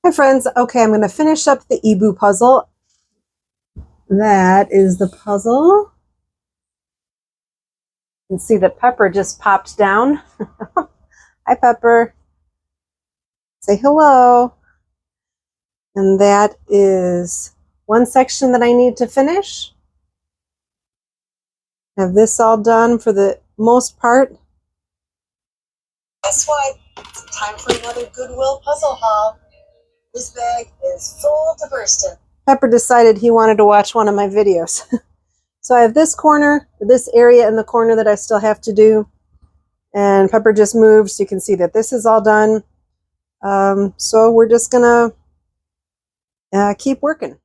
Hi friends, okay, I'm going to finish up the Eeboo puzzle. That is the puzzle. You can see that Pepper just popped down. Hi Pepper. Say hello. And that is one section that I need to finish. Have this all done for the most part. Guess what? It's time for another Goodwill puzzle haul. This bag is full to bursting. Pepper decided he wanted to watch one of my videos. So I have this corner, this area in the corner that I still have to do. And Pepper just moved, so you can see that this is all done. So we're just gonna keep working.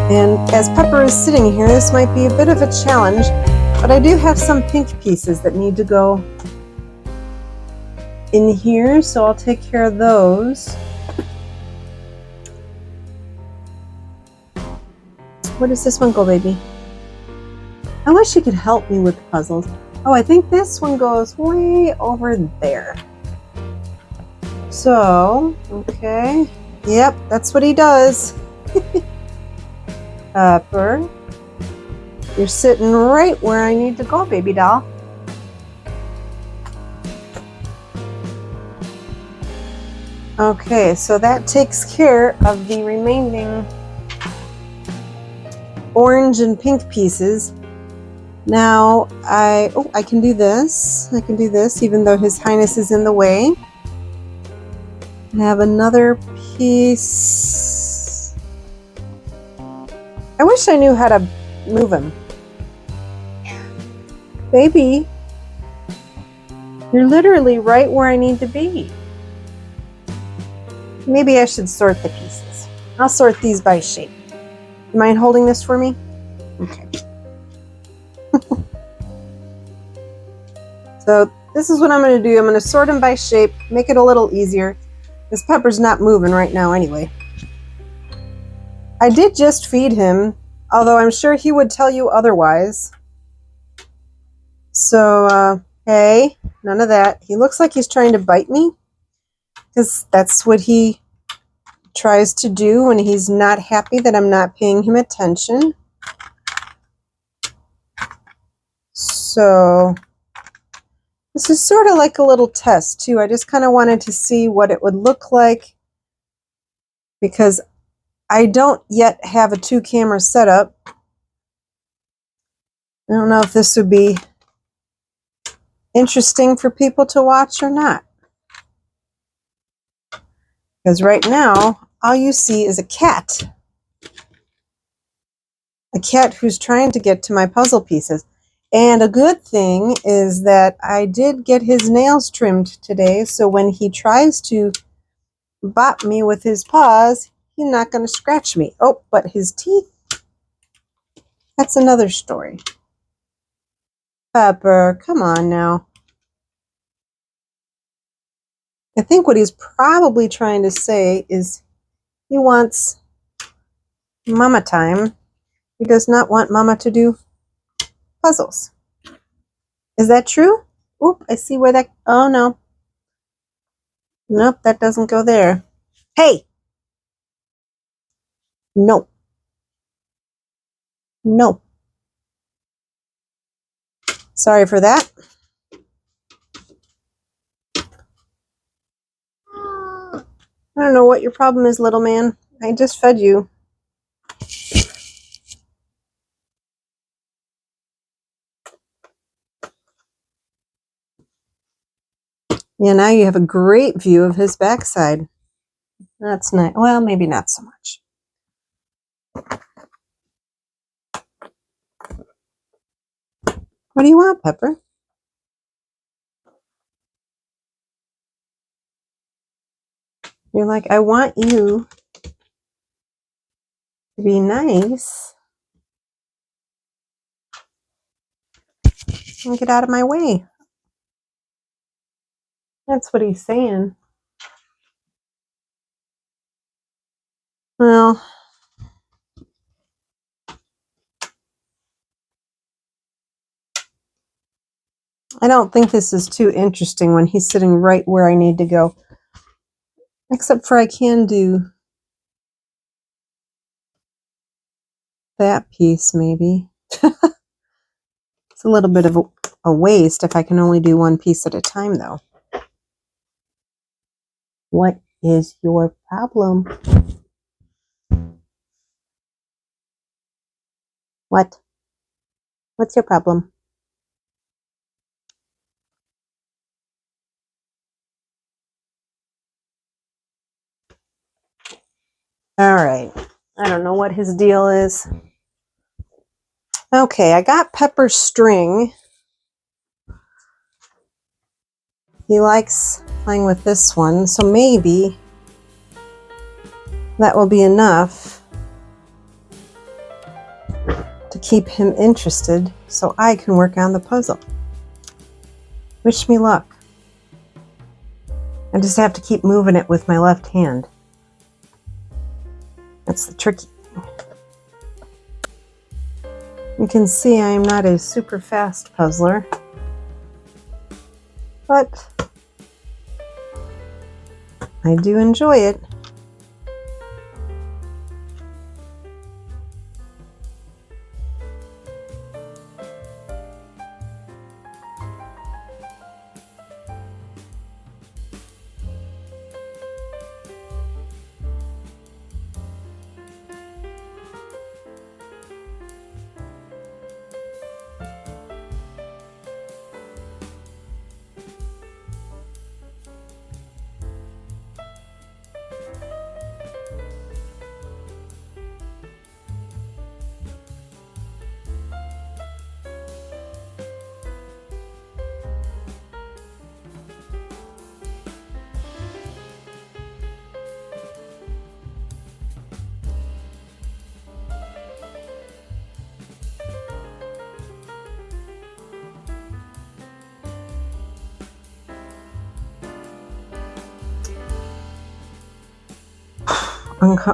And as Pepper is sitting here, this might be a bit of a challenge, but I do have some pink pieces that need to go in here, so I'll take care of those. Where does this one go, baby? I wish you could help me with the puzzles. Oh, I think this one goes way over there. So, okay. Yep, that's what he does. Pepper, you're sitting right where I need to go, baby doll. Okay, so that takes care of the remaining orange and pink pieces. Now I can do this. I can do this even though His Highness is in the way. I have another piece. I wish I knew how to move him. Baby, you're literally right where I need to be. Maybe I should sort the pieces. I'll sort these by shape. You mind holding this for me? Okay. So this is what I'm going to do. I'm going to sort them by shape, make it a little easier. This Pepper's not moving right now anyway. I did just feed him, although I'm sure he would tell you otherwise. So, hey, none of that. He looks like he's trying to bite me, because that's what he tries to do when he's not happy that I'm not paying him attention. So, this is sort of like a little test, too. I just kind of wanted to see what it would look like, because I don't yet have a 2-camera setup. I don't know if this would be interesting for people to watch or not. Because right now, all you see is a cat. a cat who's trying to get to my puzzle pieces. And a good thing is that I did get his nails trimmed today, so when he tries to bop me with his paws, he's not going to scratch me. Oh, but his teeth, that's another story. Pepper, come on now. I think what he's probably trying to say is he wants mama time. He does not want mama to do puzzles. Is that true? Oop, I see where that, oh no. Nope, that doesn't go there. Hey! No. No. Sorry for that. I don't know what your problem is, little man. I just fed you. Yeah, now you have a great view of his backside. That's nice. Well, maybe not so much. What do you want, Pepper? You're like, I want you to be nice. And get out of my way. That's what he's saying. Well, I don't think this is too interesting when he's sitting right where I need to go. Except for I can do that piece, maybe. It's a little bit of a waste if I can only do one piece at a time, though. What is your problem? What? What's your problem? All right. I don't know what his deal is. Okay, I got Pepper's string. He likes playing with this one, so maybe that will be enough to keep him interested so I can work on the puzzle. Wish me luck. I just have to keep moving it with my left hand. That's the tricky thing. You can see I am not a super fast puzzler, but I do enjoy it.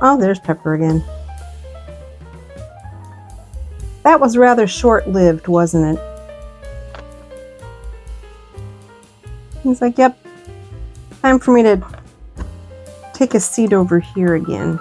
Oh, there's Pepper again. That was rather short-lived, wasn't it? He's like, yep, time for me to take a seat over here again.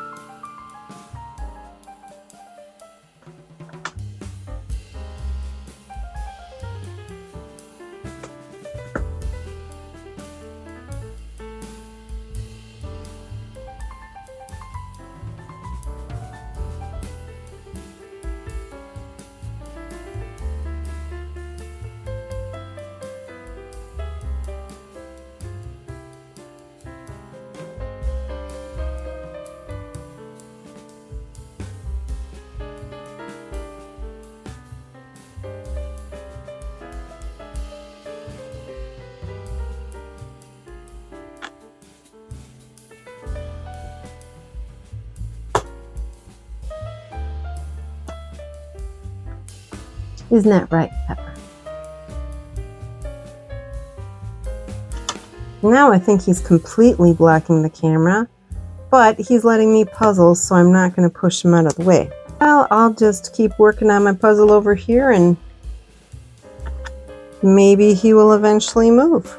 Isn't that right, Pepper? Now I think he's completely blocking the camera, but he's letting me puzzle, so I'm not going to push him out of the way. Well, I'll just keep working on my puzzle over here and maybe he will eventually move.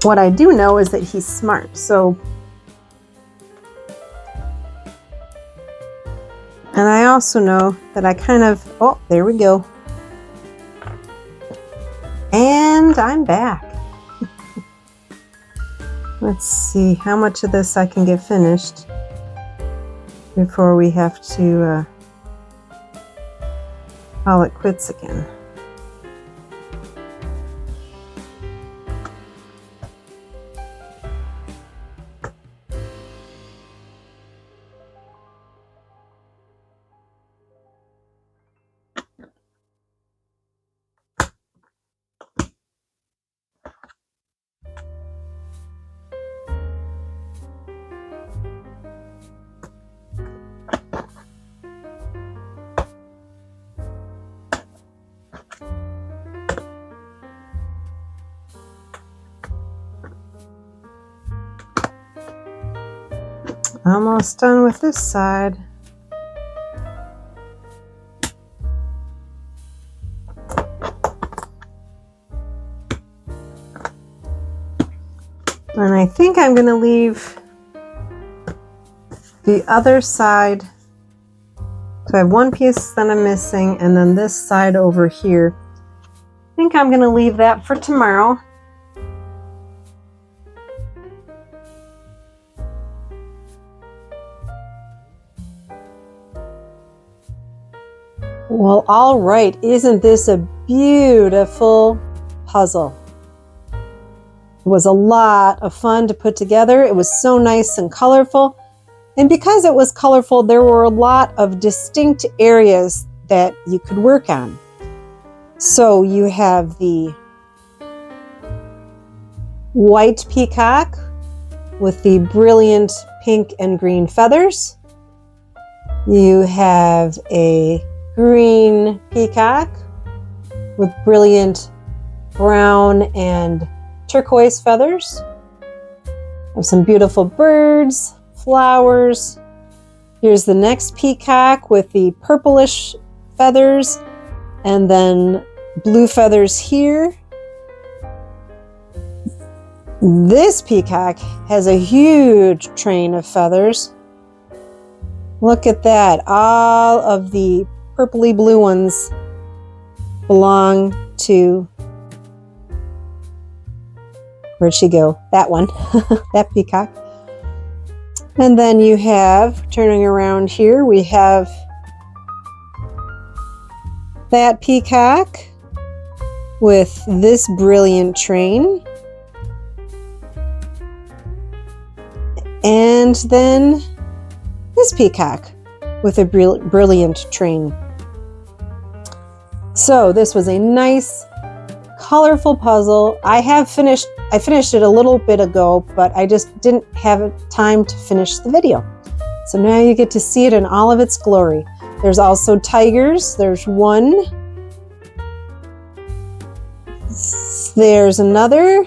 What I do know is that he's smart, so... And I also know that I kind of... Oh, there we go. And I'm back. Let's see how much of this I can get finished before we have to call it quits again. Almost done with this side. And I think I'm going to leave the other side. So I have one piece that I'm missing, and then this side over here. I think I'm going to leave that for tomorrow. Well, all right, isn't this a beautiful puzzle? It was a lot of fun to put together. It was so nice and colorful. And because it was colorful, there were a lot of distinct areas that you could work on. So you have the white peacock with the brilliant pink and green feathers. You have a green peacock with brilliant brown and turquoise feathers. Have some beautiful birds, flowers. Here's the next peacock with the purplish feathers and then blue feathers here. This peacock has a huge train of feathers. Look at that. All of the purpley blue ones belong to, where'd she go? That one, that peacock. And then you have, turning around here, we have that peacock with this brilliant train. And then this peacock with a brilliant train. So this was a nice, colorful puzzle. I finished it a little bit ago, but I just didn't have time to finish the video. So now you get to see it in all of its glory. There's also tigers. There's one. There's another.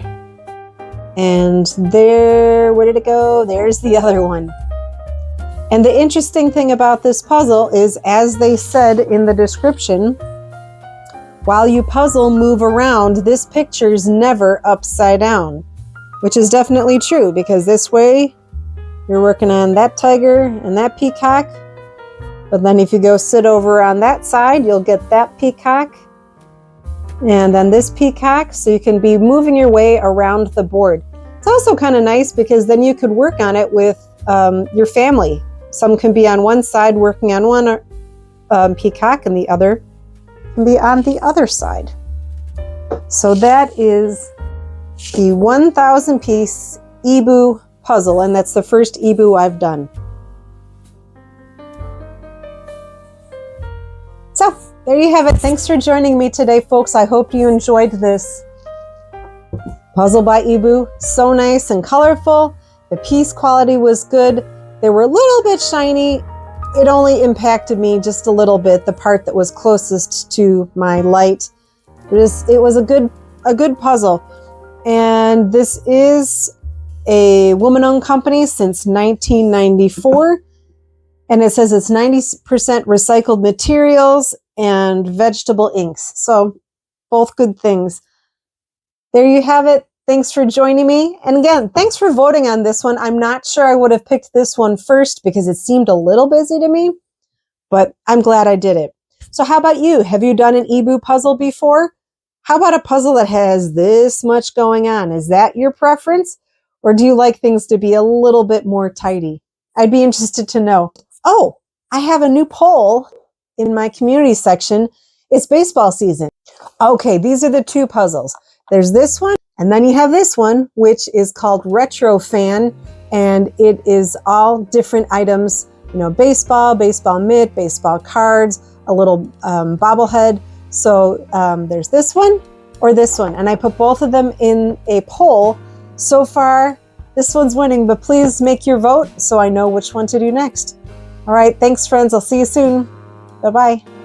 And there, where did it go? There's the other one. And the interesting thing about this puzzle is, as they said in the description, while you puzzle, move around, this picture's never upside down, which is definitely true, because this way you're working on that tiger and that peacock, but then if you go sit over on that side, you'll get that peacock and then this peacock, so you can be moving your way around the board. It's also kind of nice because then you could work on it with your family. Some can be on one side working on one peacock and the other can be on the other side. So that is the 1,000 piece Eeboo puzzle, and that's the first Eeboo I've done. So there you have it. Thanks for joining me today, folks. I hope you enjoyed this puzzle by Eeboo. So nice and colorful. The piece quality was good. They were a little bit shiny. It only impacted me just a little bit, the part that was closest to my light. It was a good puzzle. And this is a woman-owned company since 1994. And it says it's 90% recycled materials and vegetable inks. So both good things. There you have it. Thanks for joining me. And again, thanks for voting on this one. I'm not sure I would have picked this one first because it seemed a little busy to me, but I'm glad I did it. So how about you? Have you done an Eeboo puzzle before? How about a puzzle that has this much going on? Is that your preference? Or do you like things to be a little bit more tidy? I'd be interested to know. Oh, I have a new poll in my community section. It's baseball season. Okay, these are the two puzzles. There's this one, and then you have this one, which is called Retro Fan, and it is all different items, you know, baseball mitt, baseball cards, a little bobblehead. So there's this one or this one, and I put both of them in a poll. So far, this one's winning, but please make your vote so I know which one to do next. All right, thanks, friends. I'll see you soon. Bye-bye.